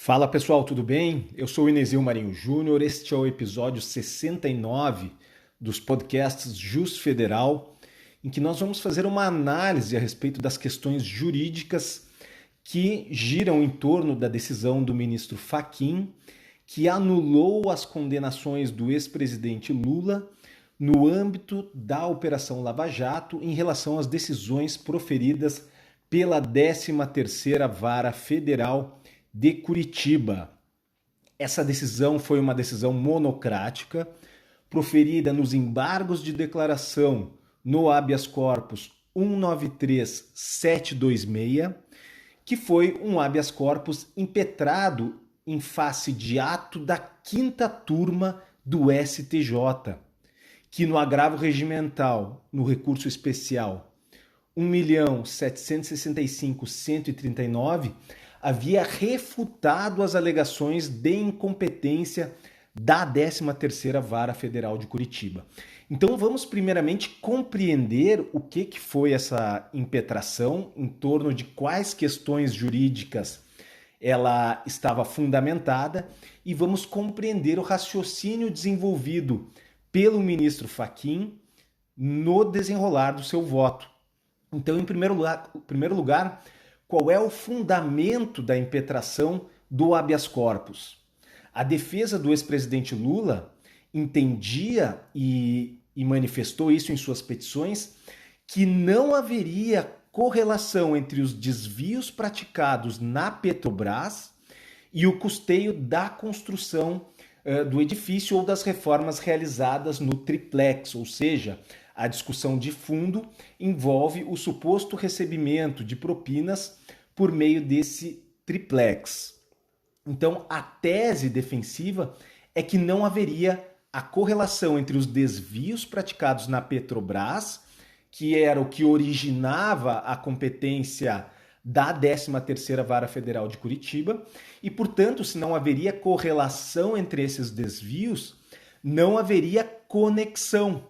Fala pessoal, tudo bem? Eu sou o Inesio Marinho Júnior, este é o episódio 69 dos podcasts Jus Federal, em que nós vamos fazer uma análise a respeito das questões jurídicas que giram em torno da decisão do ministro Fachin, que anulou as condenações do ex-presidente Lula no âmbito da Operação Lava Jato em relação às decisões proferidas pela 13ª Vara Federal de Curitiba. Essa decisão foi uma decisão monocrática, proferida nos embargos de declaração no habeas corpus 193726, que foi um habeas corpus impetrado em face de ato da 5ª turma do STJ, que no agravo regimental, no recurso especial 1.765.139, havia refutado as alegações de incompetência da 13ª Vara Federal de Curitiba. Então vamos primeiramente compreender o que foi essa impetração, em torno de quais questões jurídicas ela estava fundamentada, e vamos compreender o raciocínio desenvolvido pelo ministro Fachin no desenrolar do seu voto. Então, em primeiro lugar, qual é o fundamento da impetração do habeas corpus? A defesa do ex-presidente Lula entendia e manifestou isso em suas petições, que não haveria correlação entre os desvios praticados na Petrobras e o custeio da construção do edifício ou das reformas realizadas no triplex, ou seja, a discussão de fundo envolve o suposto recebimento de propinas por meio desse triplex. Então, a tese defensiva é que não haveria a correlação entre os desvios praticados na Petrobras, que era o que originava a competência da 13ª Vara Federal de Curitiba, e, portanto, se não haveria correlação entre esses desvios, não haveria conexão,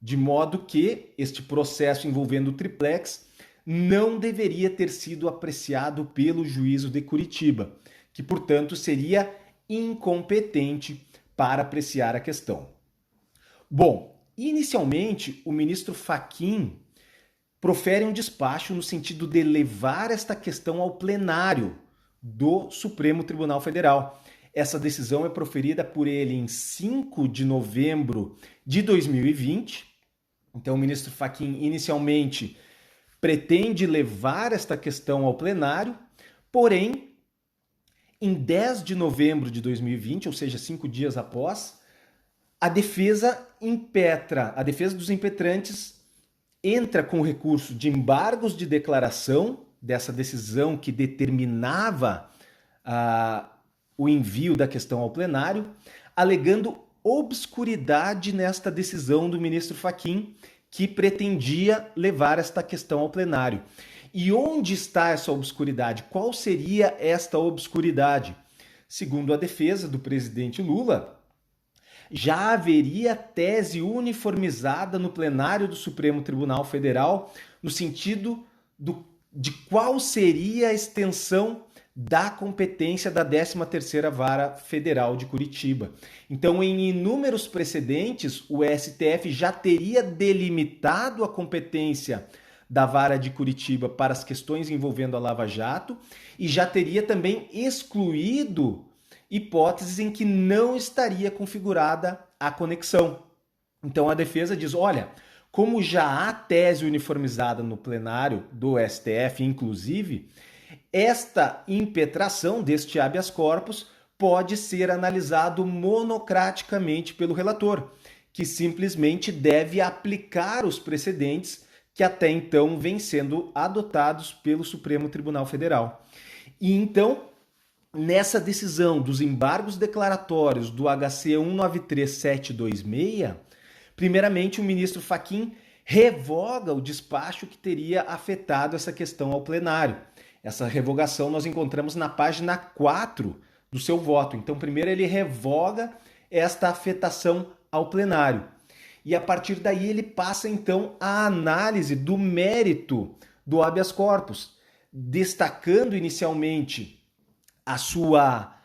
de modo que este processo envolvendo o triplex não deveria ter sido apreciado pelo juízo de Curitiba, que, portanto, seria incompetente para apreciar a questão. Bom, inicialmente, o ministro Fachin profere um despacho no sentido de levar esta questão ao plenário do Supremo Tribunal Federal. Essa decisão é proferida por ele em 5 de novembro de 2020. Então, o ministro Fachin inicialmente pretende levar esta questão ao plenário, porém, em 10 de novembro de 2020, ou seja, 5 dias após, a defesa dos impetrantes entra com recurso de embargos de declaração dessa decisão que determinava o envio da questão ao plenário, alegando obscuridade nesta decisão do ministro Fachin, que pretendia levar esta questão ao plenário. E onde está essa obscuridade? Qual seria esta obscuridade? Segundo a defesa do presidente Lula, já haveria tese uniformizada no plenário do Supremo Tribunal Federal no sentido de qual seria a extensão da competência da 13ª Vara Federal de Curitiba. Então, em inúmeros precedentes, o STF já teria delimitado a competência da Vara de Curitiba para as questões envolvendo a Lava Jato e já teria também excluído hipóteses em que não estaria configurada a conexão. Então, a defesa diz, olha, como já há tese uniformizada no plenário do STF, inclusive, esta impetração deste habeas corpus pode ser analisado monocraticamente pelo relator, que simplesmente deve aplicar os precedentes que até então vêm sendo adotados pelo Supremo Tribunal Federal. E então, nessa decisão dos embargos declaratórios do HC 193726, primeiramente o ministro Fachin revoga o despacho que teria afetado essa questão ao plenário. Essa revogação nós encontramos na página 4 do seu voto. Então, primeiro ele revoga esta afetação ao plenário. E a partir daí ele passa então à análise do mérito do habeas corpus, destacando inicialmente a sua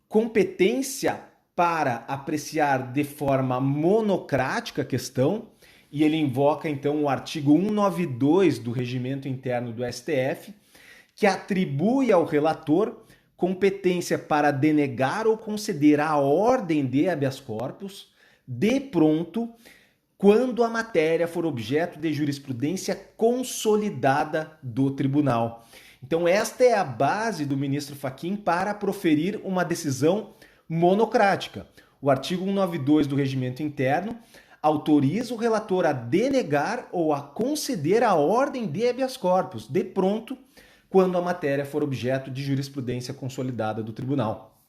competência para apreciar de forma monocrática a questão, e ele invoca então o artigo 192 do Regimento Interno do STF, que atribui ao relator competência para denegar ou conceder a ordem de habeas corpus de pronto, quando a matéria for objeto de jurisprudência consolidada do tribunal. Então esta é a base do ministro Fachin para proferir uma decisão monocrática. O artigo 192 do Regimento Interno autoriza o relator a denegar ou a conceder a ordem de habeas corpus de pronto, quando a matéria for objeto de jurisprudência consolidada do tribunal.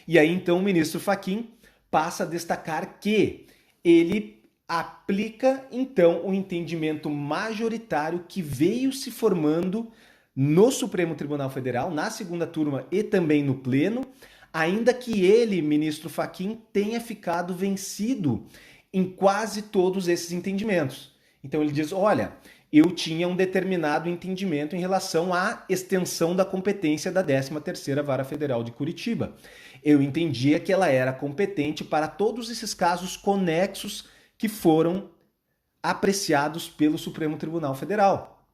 E aí então o ministro Fachin passa a destacar que ele aplica então o entendimento majoritário que veio se formando no Supremo Tribunal Federal, na segunda turma e também no pleno, ainda que ele, ministro Fachin, tenha ficado vencido em quase todos esses entendimentos. Então ele diz, olha, eu tinha um determinado entendimento em relação à extensão da competência da 13ª Vara Federal de Curitiba. Eu entendia que ela era competente para todos esses casos conexos que foram apreciados pelo Supremo Tribunal Federal.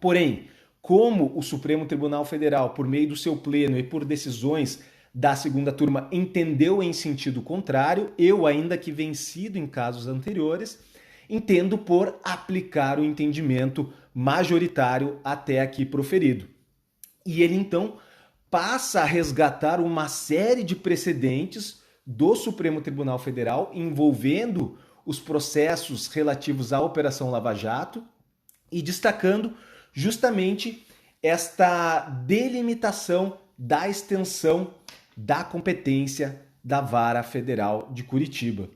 Porém, como o Supremo Tribunal Federal, por meio do seu pleno e por decisões da segunda turma, entendeu em sentido contrário, eu, ainda que vencido em casos anteriores, entendo por aplicar o entendimento majoritário até aqui proferido. E ele, então, passa a resgatar uma série de precedentes do Supremo Tribunal Federal envolvendo os processos relativos à Operação Lava Jato e destacando justamente esta delimitação da extensão da competência da Vara Federal de Curitiba.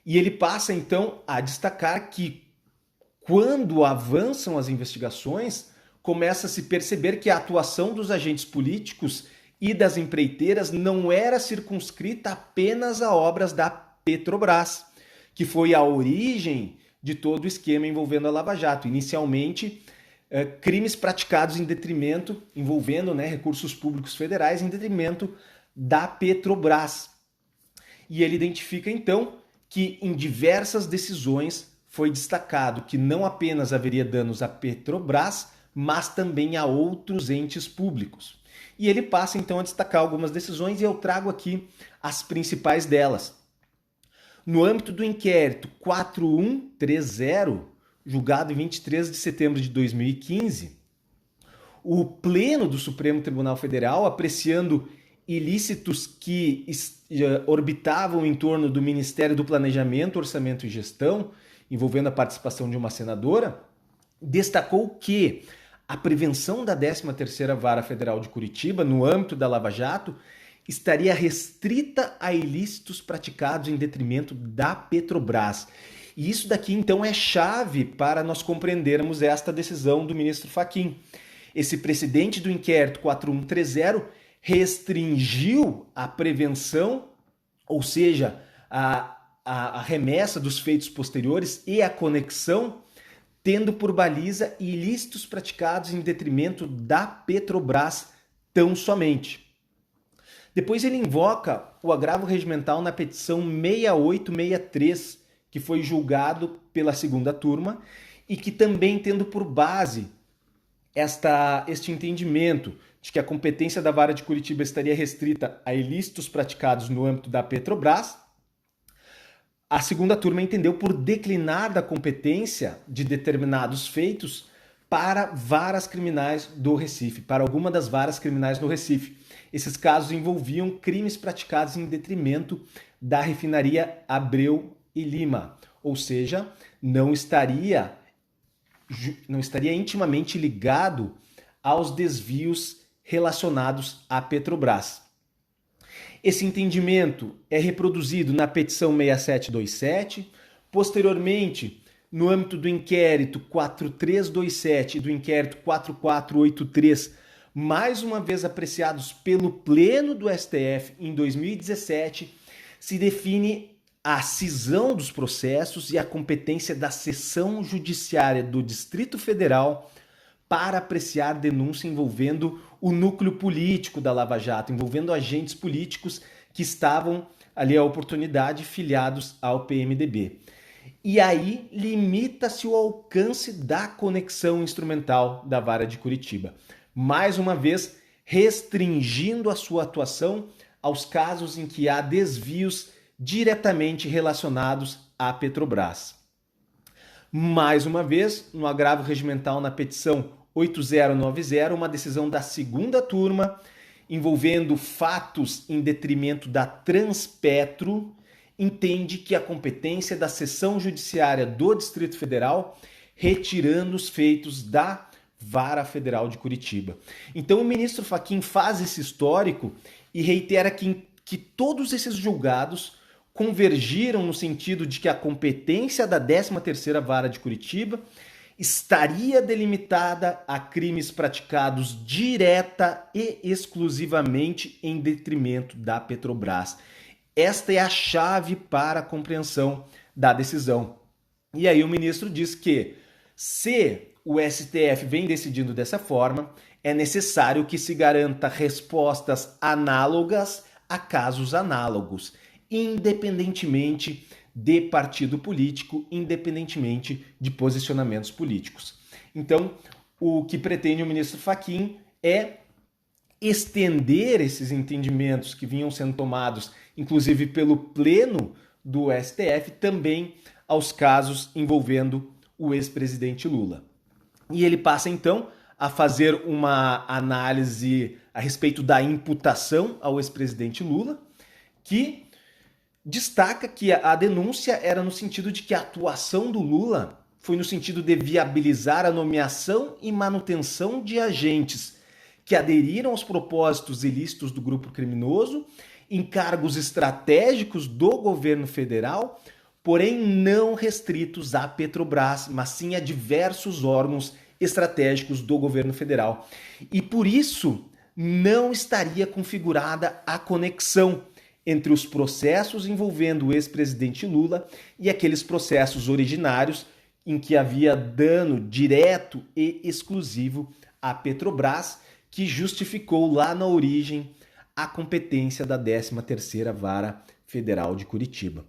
E ele passa então a destacar que quando avançam as investigações, começa a se perceber que a atuação dos agentes políticos e das empreiteiras não era circunscrita apenas a obras da Petrobras, que foi a origem de todo o esquema envolvendo a Lava Jato. Inicialmente, crimes praticados em detrimento, envolvendo recursos públicos federais, em detrimento da Petrobras. E ele identifica, então, que em diversas decisões foi destacado que não apenas haveria danos à Petrobras, mas também a outros entes públicos. E ele passa, então, a destacar algumas decisões e eu trago aqui as principais delas. No âmbito do inquérito 4130, julgado em 23 de setembro de 2015, o Pleno do Supremo Tribunal Federal, apreciando ilícitos que orbitavam em torno do Ministério do Planejamento, Orçamento e Gestão, envolvendo a participação de uma senadora, destacou que a prevenção da 13ª Vara Federal de Curitiba, no âmbito da Lava Jato, estaria restrita a ilícitos praticados em detrimento da Petrobras. E isso daqui, então, é chave para nós compreendermos esta decisão do ministro Fachin. Esse precedente do inquérito 4130 restringiu a prevenção, ou seja, a remessa dos feitos posteriores e a conexão, tendo por baliza ilícitos praticados em detrimento da Petrobras tão somente. Depois ele invoca o agravo regimental na petição 6863, que foi julgado pela segunda turma e que também tendo por base este entendimento de que a competência da Vara de Curitiba estaria restrita a ilícitos praticados no âmbito da Petrobras, a segunda turma entendeu por declinar da competência de determinados feitos para varas criminais do Recife, para alguma das varas criminais do Recife. Esses casos envolviam crimes praticados em detrimento da refinaria Abreu e Lima, ou seja, não estaria intimamente ligado aos desvios relacionados à Petrobras. Esse entendimento é reproduzido na petição 6727, posteriormente, no âmbito do inquérito 4327 e do inquérito 4483, mais uma vez apreciados pelo Pleno do STF em 2017, se define a cisão dos processos e a competência da seção judiciária do Distrito Federal para apreciar denúncia envolvendo o núcleo político da Lava Jato, envolvendo agentes políticos que estavam ali à oportunidade filiados ao PMDB. E aí limita-se o alcance da conexão instrumental da Vara de Curitiba, mais uma vez restringindo a sua atuação aos casos em que há desvios diretamente relacionados à Petrobras. Mais uma vez, no agravo regimental na petição 8090, uma decisão da segunda turma envolvendo fatos em detrimento da Transpetro, entende que a competência da seção judiciária do Distrito Federal, retirando os feitos da Vara Federal de Curitiba. Então o ministro Fachin faz esse histórico e reitera que todos esses julgados convergiram no sentido de que a competência da 13ª Vara de Curitiba estaria delimitada a crimes praticados direta e exclusivamente em detrimento da Petrobras. Esta é a chave para a compreensão da decisão. E aí o ministro diz que, se o STF vem decidindo dessa forma, é necessário que se garanta respostas análogas a casos análogos, independentemente de partido político, independentemente de posicionamentos políticos. Então, o que pretende o ministro Fachin é estender esses entendimentos que vinham sendo tomados, inclusive pelo Pleno do STF, também aos casos envolvendo o ex-presidente Lula. E ele passa, então, a fazer uma análise a respeito da imputação ao ex-presidente Lula, que destaca que a denúncia era no sentido de que a atuação do Lula foi no sentido de viabilizar a nomeação e manutenção de agentes que aderiram aos propósitos ilícitos do grupo criminoso em cargos estratégicos do governo federal, porém não restritos à Petrobras, mas sim a diversos órgãos estratégicos do governo federal. E por isso não estaria configurada a conexão entre os processos envolvendo o ex-presidente Lula e aqueles processos originários em que havia dano direto e exclusivo à Petrobras, que justificou lá na origem a competência da 13ª Vara Federal de Curitiba.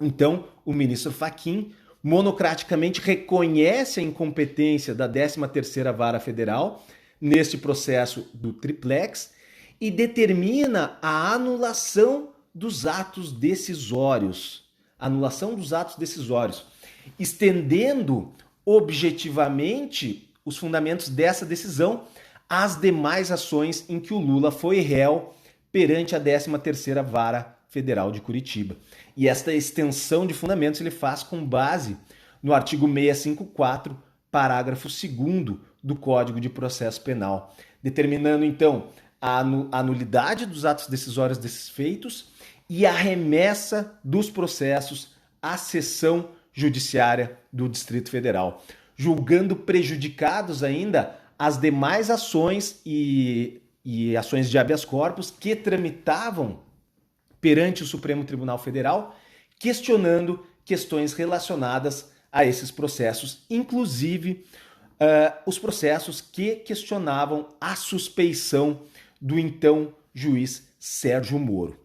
Então, o ministro Fachin monocraticamente reconhece a incompetência da 13ª Vara Federal neste processo do triplex e determina a anulação dos atos decisórios. Anulação dos atos decisórios, estendendo objetivamente os fundamentos dessa decisão às demais ações em que o Lula foi réu perante a 13ª Vara Federal de Curitiba. E esta extensão de fundamentos ele faz com base no artigo 654, parágrafo 2º do Código de Processo Penal, determinando então a nulidade dos atos decisórios desses feitos e a remessa dos processos à seção judiciária do Distrito Federal, julgando prejudicados ainda as demais ações e ações de habeas corpus que tramitavam perante o Supremo Tribunal Federal, questionando questões relacionadas a esses processos, inclusive os processos que questionavam a suspeição do então juiz Sérgio Moro.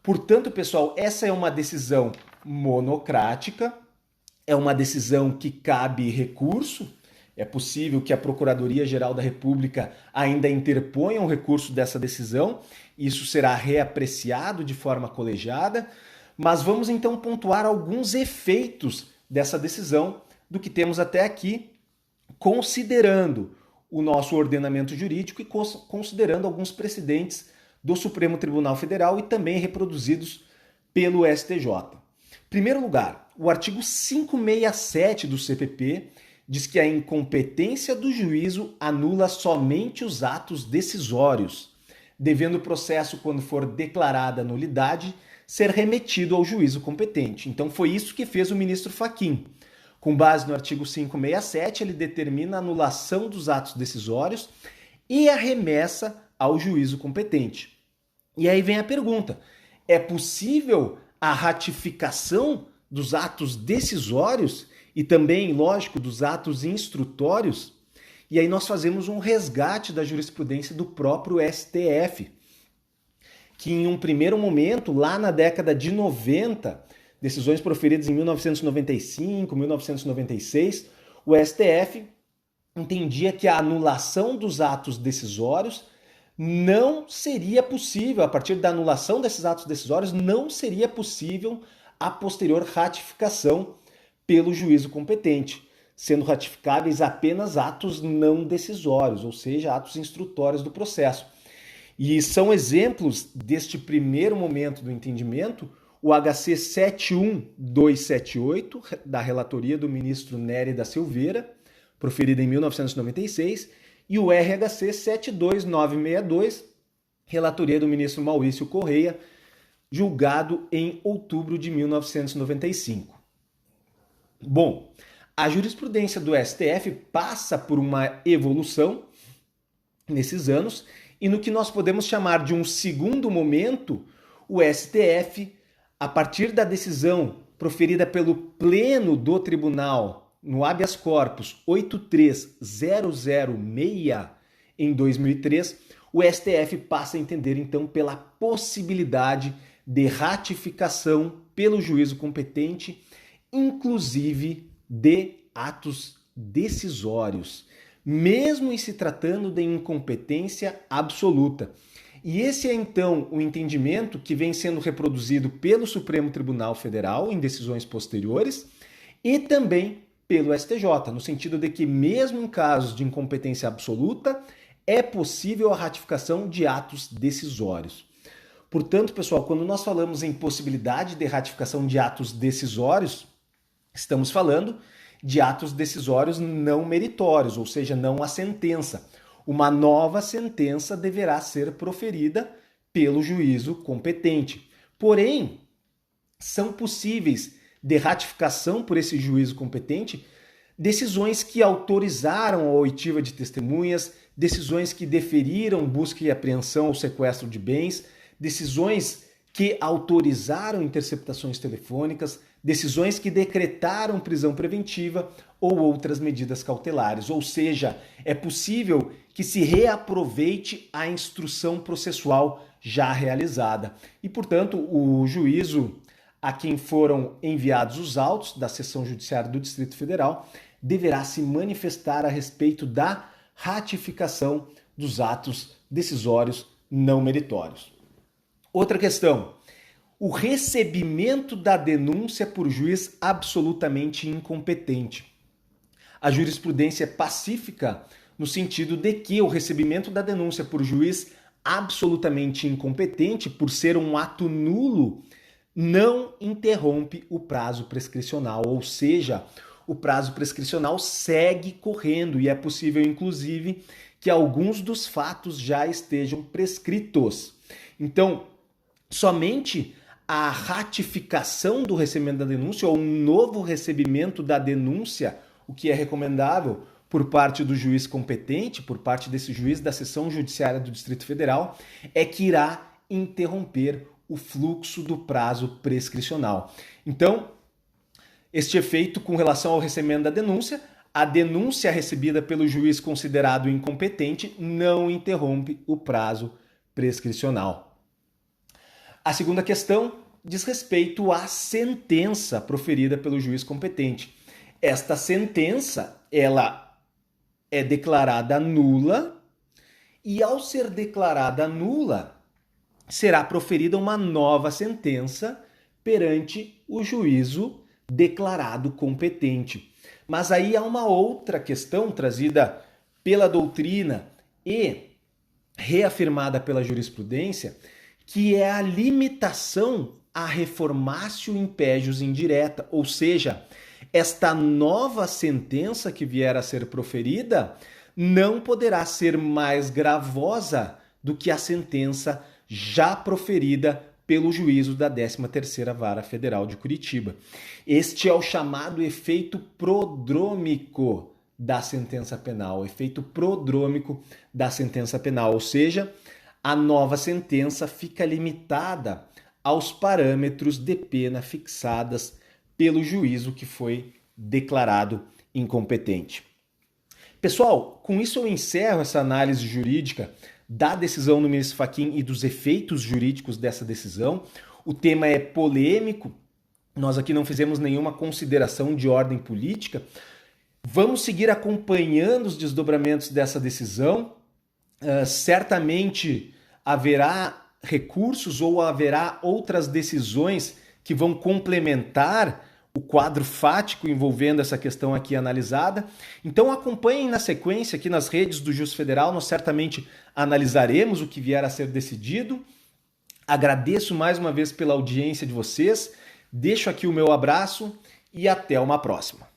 Portanto, pessoal, essa é uma decisão monocrática, é uma decisão que cabe recurso. É possível que a Procuradoria-Geral da República ainda interponha um recurso dessa decisão, isso será reapreciado de forma colegiada, mas vamos então pontuar alguns efeitos dessa decisão do que temos até aqui, considerando o nosso ordenamento jurídico e considerando alguns precedentes do Supremo Tribunal Federal e também reproduzidos pelo STJ. Em primeiro lugar, o artigo 567 do CPP diz que a incompetência do juízo anula somente os atos decisórios, devendo o processo, quando for declarada nulidade, ser remetido ao juízo competente. Então foi isso que fez o ministro Fachin. Com base no artigo 567, ele determina a anulação dos atos decisórios e a remessa ao juízo competente. E aí vem a pergunta: é possível a ratificação dos atos decisórios e também, lógico, dos atos instrutórios? E aí nós fazemos um resgate da jurisprudência do próprio STF, que em um primeiro momento, lá na década de 90, decisões proferidas em 1995, 1996, o STF entendia que a anulação dos atos decisórios não seria possível, a partir da anulação desses atos decisórios, não seria possível a posterior ratificação pelo juízo competente, sendo ratificáveis apenas atos não decisórios, ou seja, atos instrutórios do processo. E são exemplos deste primeiro momento do entendimento o HC 71278, da relatoria do ministro Nery da Silveira, proferida em 1996, e o RHC 72962, relatoria do ministro Maurício Correia, julgado em outubro de 1995. Bom, a jurisprudência do STF passa por uma evolução nesses anos, e no que nós podemos chamar de um segundo momento, o STF, a partir da decisão proferida pelo Pleno do Tribunal no habeas corpus 83006 em 2003, o STF passa a entender então pela possibilidade de ratificação pelo juízo competente, inclusive de atos decisórios, mesmo em se tratando de incompetência absoluta. E esse é então o entendimento que vem sendo reproduzido pelo Supremo Tribunal Federal em decisões posteriores e também pelo STJ, no sentido de que mesmo em casos de incompetência absoluta, é possível a ratificação de atos decisórios. Portanto, pessoal, quando nós falamos em possibilidade de ratificação de atos decisórios, estamos falando de atos decisórios não meritórios, ou seja, não a sentença. Uma nova sentença deverá ser proferida pelo juízo competente. Porém, são possíveis de ratificação por esse juízo competente decisões que autorizaram a oitiva de testemunhas, decisões que deferiram busca e apreensão ou sequestro de bens, decisões que autorizaram interceptações telefônicas, decisões que decretaram prisão preventiva ou outras medidas cautelares. Ou seja, é possível que se reaproveite a instrução processual já realizada. E, portanto, o juízo a quem foram enviados os autos da Seção Judiciária do Distrito Federal deverá se manifestar a respeito da ratificação dos atos decisórios não meritórios. Outra questão: o recebimento da denúncia por juiz absolutamente incompetente. A jurisprudência é pacífica no sentido de que o recebimento da denúncia por juiz absolutamente incompetente, por ser um ato nulo, não interrompe o prazo prescricional, ou seja, o prazo prescricional segue correndo e é possível, inclusive, que alguns dos fatos já estejam prescritos. Então, somente a ratificação do recebimento da denúncia ou um novo recebimento da denúncia, o que é recomendável por parte do juiz competente, por parte desse juiz da Seção Judiciária do Distrito Federal, é que irá interromper o fluxo do prazo prescricional. Então, este efeito com relação ao recebimento da denúncia, a denúncia recebida pelo juiz considerado incompetente não interrompe o prazo prescricional. A segunda questão diz respeito à sentença proferida pelo juiz competente. Esta sentença, ela é declarada nula e, ao ser declarada nula, será proferida uma nova sentença perante o juízo declarado competente. Mas aí há uma outra questão trazida pela doutrina e reafirmada pela jurisprudência, que é a limitação à reformatio impégios indireta, ou seja, esta nova sentença que vier a ser proferida não poderá ser mais gravosa do que a sentença já proferida pelo juízo da 13ª Vara Federal de Curitiba. Este é o chamado efeito prodrômico da sentença penal, efeito prodrômico da sentença penal, ou seja, a nova sentença fica limitada aos parâmetros de pena fixadas pelo juízo que foi declarado incompetente. Pessoal, com isso eu encerro essa análise jurídica da decisão do ministro Fachin e dos efeitos jurídicos dessa decisão. O tema é polêmico, nós aqui não fizemos nenhuma consideração de ordem política. Vamos seguir acompanhando os desdobramentos dessa decisão. Certamente haverá recursos ou haverá outras decisões que vão complementar o quadro fático envolvendo essa questão aqui analisada. Então acompanhem na sequência aqui nas redes do Justiça Federal, nós certamente analisaremos o que vier a ser decidido. Agradeço mais uma vez pela audiência de vocês, deixo aqui o meu abraço e até uma próxima.